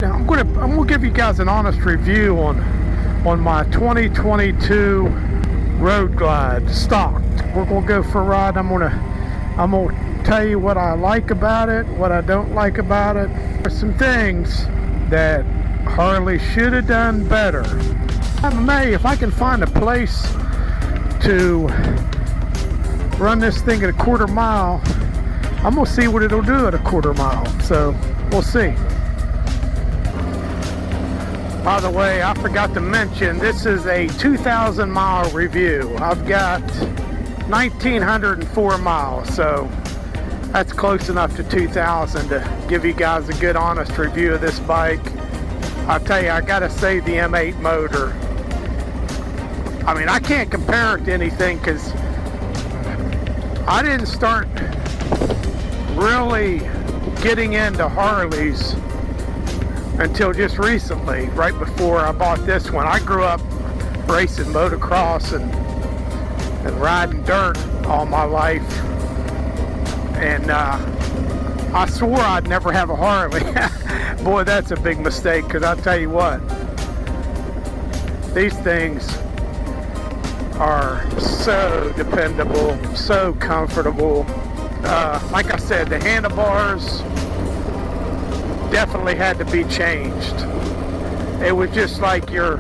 I'm gonna give you guys an honest review on my 2022 Road Glide stock. We're gonna go for a ride. I'm gonna tell you what I like about it, what I don't like about it. There's some things that Harley should have done better. If I can find a place to run this thing at a quarter mile, I'm gonna see what it'll do at a quarter mile. So we'll see. By the way, I forgot to mention, this is a 2,000 mile review. I've got 1,904 miles, so that's close enough to 2,000 to give you guys a good honest review of this bike. I'll tell you, I gotta say the M8 motor. I mean, I can't compare it to anything because I didn't start really getting into Harleys until just recently, right before I bought this one. I grew up racing motocross and riding dirt all my life, and I swore I'd never have a Harley. Boy, that's a big mistake, because I'll tell you what, these things are so dependable, so comfortable. Like I said, the handlebars definitely had to be changed. It was just like it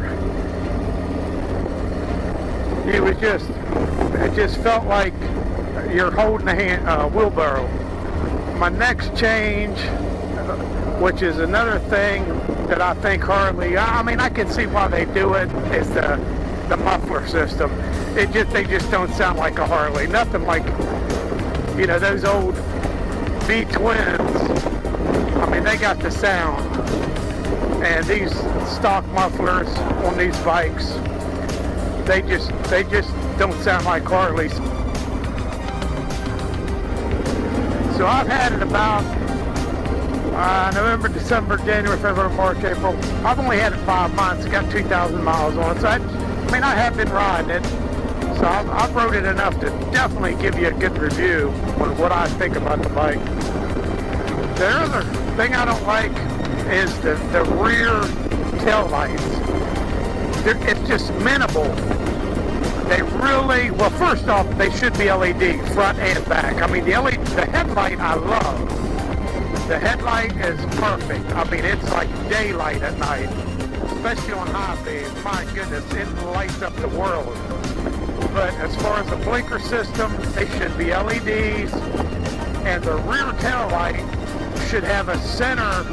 just felt like you're holding a wheelbarrow. My next change, which is another thing that I think Harley, I mean, I can see why they do it, is the muffler system. They just don't sound like a Harley. Nothing like, you know, those old V-twins. I mean, they got the sound, and these stock mufflers on these bikes, they just don't sound like Harleys. So I've had it about November, December, January, February, March, April. I've only had it 5 months. Got 2,000 miles on it. So I have been riding it. So I've rode it enough to definitely give you a good review on what I think about the bike. The other thing I don't like is the rear tail lights. It's just minimal. They really, well, first off, they should be LED, front and back. I mean, the headlight I love. The headlight is perfect. I mean, it's like daylight at night, especially on high beams. My goodness, it lights up the world. But as far as the blinker system, they should be LEDs, and the rear tail light should have a center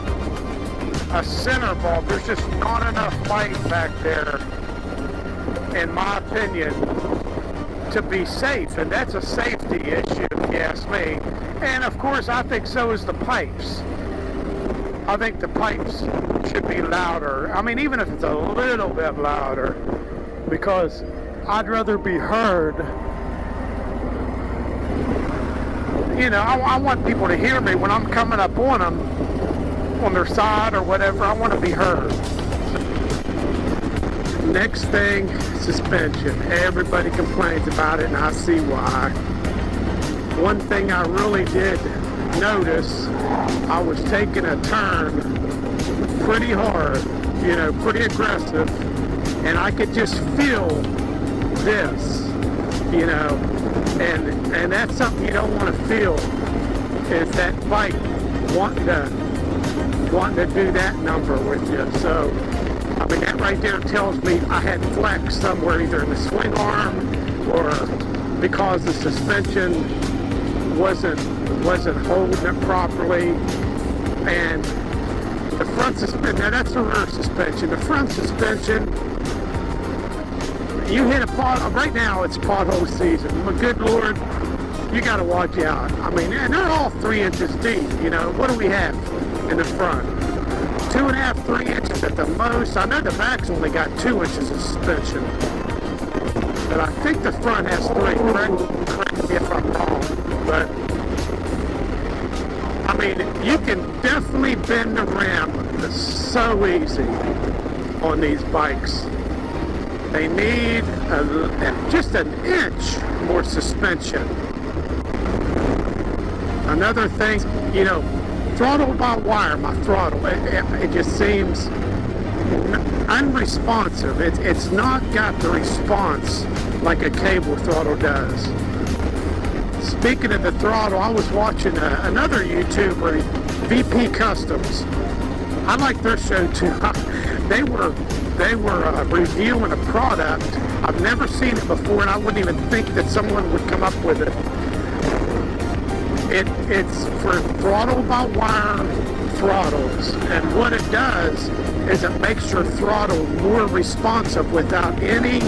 bulb. There's just not enough light back there, in my opinion, to be safe, and that's a safety issue if you ask me. And of course, I think so is the pipes. I think the pipes should be louder. I mean, even if it's a little bit louder, because I'd rather be heard. You know, I want people to hear me when I'm coming up on them, on their side or whatever. I want to be heard. Next thing, suspension. Everybody complains about it, and I see why. One thing I really did notice, I was taking a turn pretty hard, you know, pretty aggressive, and I could just feel this, you know, and that's something you don't want to feel, is that bike wanting to do that number with you. So, I mean, that right there tells me I had flex somewhere, either in the swing arm or because the suspension wasn't holding it properly. And the front suspension, now that's the rear suspension. The front suspension, you hit a pot, right now it's pothole season. But good Lord, you got to watch out. I mean, and they're all 3 inches deep, you know. What do we have in the front? 2.5, 3 inches at the most. I know the back's only got 2 inches of suspension, but I think the front has 3. Correct me if I'm wrong, but I mean, you can definitely bend the rim so easy on these bikes. They need just an inch more suspension. Another thing, you know, throttle by wire, my throttle, it just seems unresponsive. It's not got the response like a cable throttle does. Speaking of the throttle, I was watching another YouTuber, VP Customs. I like their show too. They were reviewing a product. I've never seen it before, and I wouldn't even think that someone would come up with it. It's for throttle by wire throttles, and what it does is it makes your throttle more responsive without any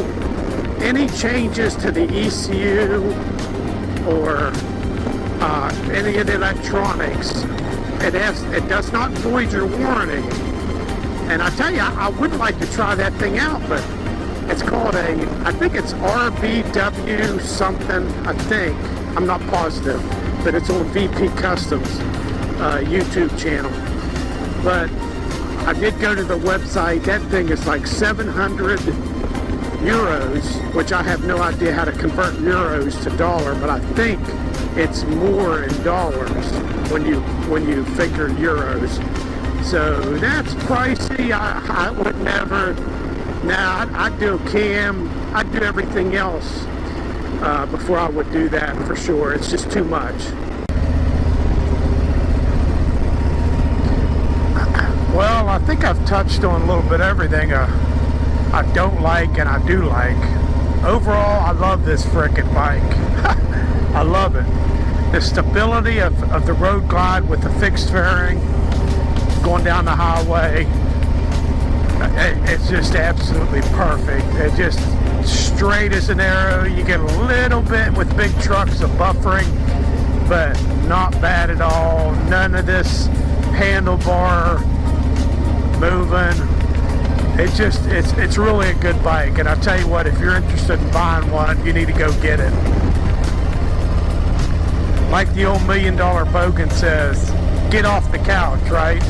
changes to the ECU or any of the electronics. It does not void your warranty. And I tell you, I would like to try that thing out, but it's called I think it's RBW something, I think. I'm not positive, but it's on VP Customs YouTube channel. But I did go to the website. That thing is like 700 euros, which I have no idea how to convert euros to dollar, but I think it's more in dollars when you figure euros. So that's pricey. I would never. Now I'd do a cam. I'd do everything else before I would do that for sure. It's just too much. Well, I think I've touched on a little bit everything I don't like and I do like. Overall, I love this frickin' bike. I love it. The stability of the road glide with the fixed fairing going down the highway, it's just absolutely perfect. It's just straight as an arrow. You get a little bit with big trucks of buffering, but not bad at all. None of this handlebar moving. It's really a good bike, and I'll tell you what, if you're interested in buying one, you need to go get it. Like the old $1 million bogan says, get off the couch, right?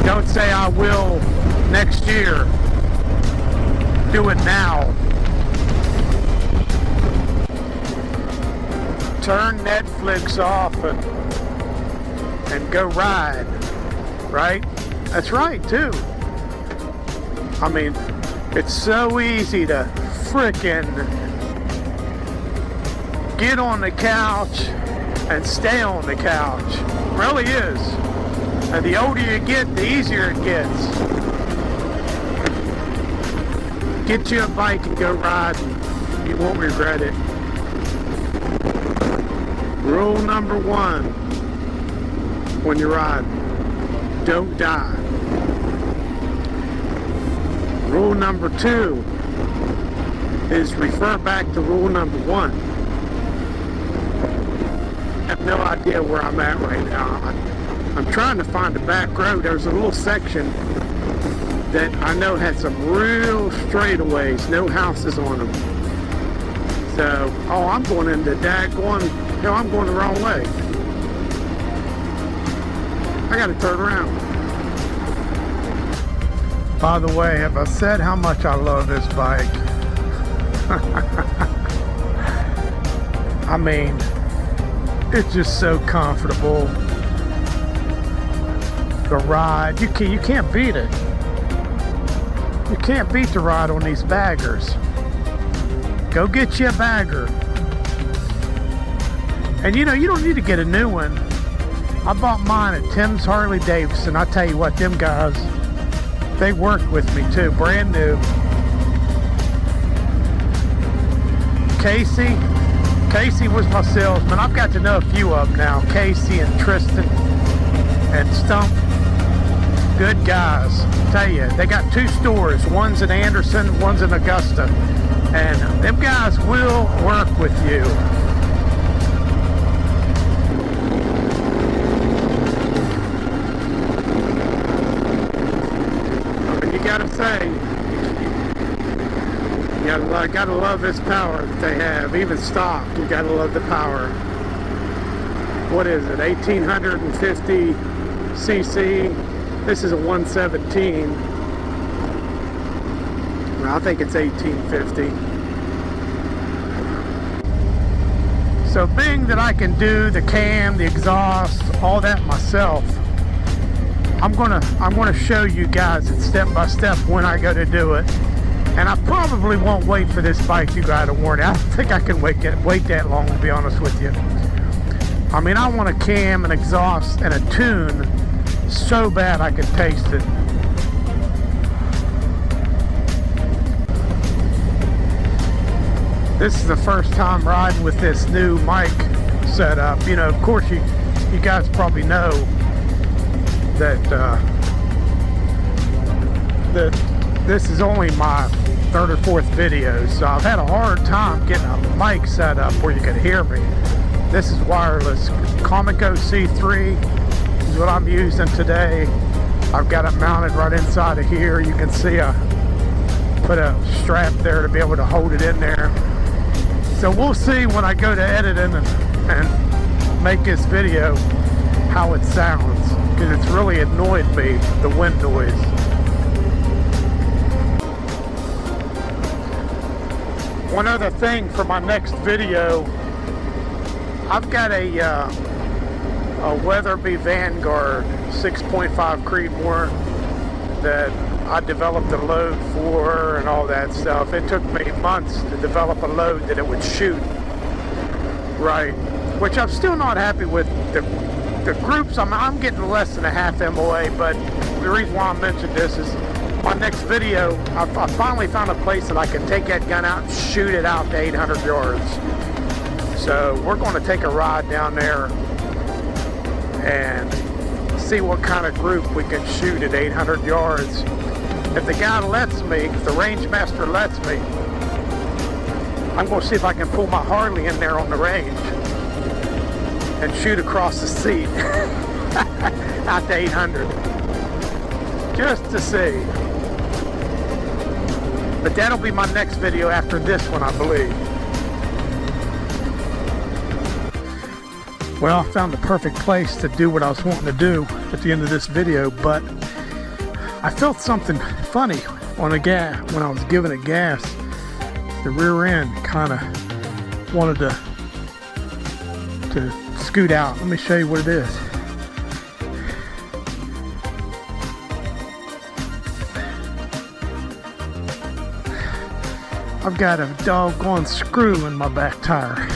Don't say I will next year. Do it now. Turn Netflix off and go ride, right? That's right, too. I mean, it's so easy to frickin' get on the couch and stay on the couch. It really is. And the older you get, the easier it gets. Get you a bike and go riding. You won't regret it. Rule number 1 when you're riding, don't die. Rule number 2 is refer back to rule number 1. I have no idea where I'm at right now. I'm trying to find a back road. There's a little section that I know had some real straightaways, no houses on them. So, I'm going into I'm going the wrong way. I gotta turn around. By the way, have I said how much I love this bike? I mean, it's just so comfortable. The ride, you can't beat it. You can't beat the ride on these baggers. Go get you a bagger. And you don't need to get a new one. I bought mine at Tim's Harley Davidson. I tell you what, them guys, they worked with me too, brand new. Casey was my salesman. I've got to know a few of them now. Casey and Tristan and Stump. Good guys. Tell you, they got 2 stores. One's in Anderson, one's in Augusta. And them guys will work with you. You gotta say, you gotta love this power that they have. Even stock, you gotta love the power. What is it, 1850 cc? This is a 117. Well, I think it's 1850. So being that I can do the cam, the exhaust, all that myself, I'm gonna show you guys it step by step when I go to do it. And I probably won't wait for this bike to go out of warranty. I don't think I can wait that long, to be honest with you. I mean, I want a cam, an exhaust, and a tune so bad I can taste it. This is the first time riding with this new mic setup. You know, of course, you guys probably know that that this is only my third or fourth video, so I've had a hard time getting a mic set up where you can hear me. This is wireless. Comico C3 is what I'm using today. I've got it mounted right inside of here. You can see I put a strap there to be able to hold it in there. So we'll see when I go to editing and make this video how it sounds, because it's really annoyed me, the wind noise. One other thing for my next video, I've got a Weatherby Vanguard 6.5 Creedmoor that I developed a load for and all that stuff. It took me months to develop a load that it would shoot right, which I'm still not happy with. The groups, I'm getting less than a half MOA, but the reason why I mentioned this is my next video, I finally found a place that I can take that gun out and shoot it out to 800 yards. So we're going to take a ride down there and see what kind of group we can shoot at 800 yards. If the guy lets me, if the range master lets me, I'm going to see if I can pull my Harley in there on the range and shoot across the seat out to 800, just to see. But that'll be my next video after this one, I believe. Well, I found the perfect place to do what I was wanting to do at the end of this video, but I felt something funny on the gas when I was giving it gas. The rear end kind of wanted to scoot out. Let me show you what it is. I've got a doggone screw in my back tire.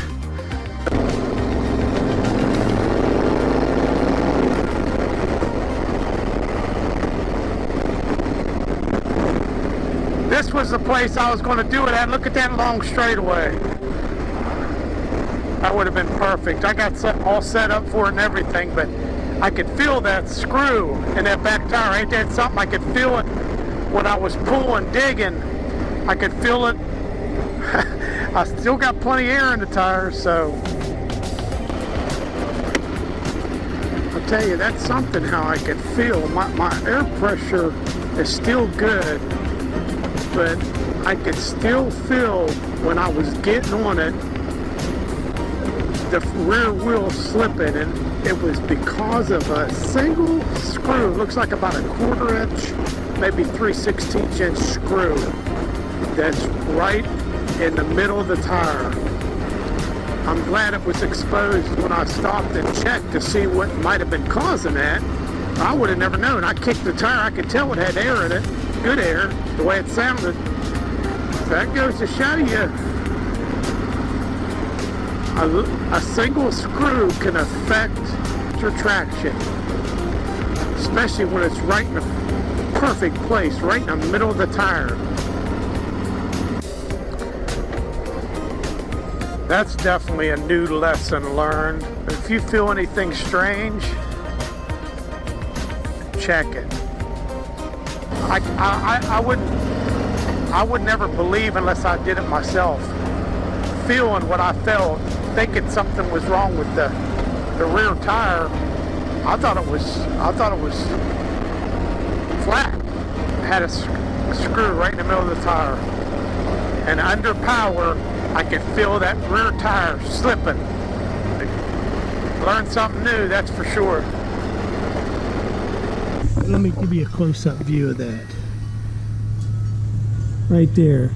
This was the place I was going to do it at. Look at that long straightaway. That would have been perfect. I got all set up for it and everything, but I could feel that screw in that back tire. Ain't that something? I could feel it when I was pulling, digging. I could feel it. I still got plenty of air in the tires, so I'll tell you, that's something how I could feel. My air pressure is still good, but I could still feel when I was getting on it, the rear wheel slipping, and it was because of a single screw. Looks like about a 1/4 inch, maybe 3/16 inch screw that's right in the middle of the tire. I'm glad it was exposed when I stopped and checked to see what might have been causing that. I would have never known. I kicked the tire, I could tell it had air in it, good air, the way it sounded. So that goes to show you, a single screw can affect your traction, especially when it's right in the perfect place, right in the middle of the tire. That's definitely a new lesson learned. If you feel anything strange, check it. I would never believe unless I did it myself. Feeling what I felt, thinking something was wrong with the rear tire. I thought it was flat. It had a screw right in the middle of the tire, and under power, I could feel that rear tire slipping. Learned something new, that's for sure. Let me give you a close-up view of that. Right there.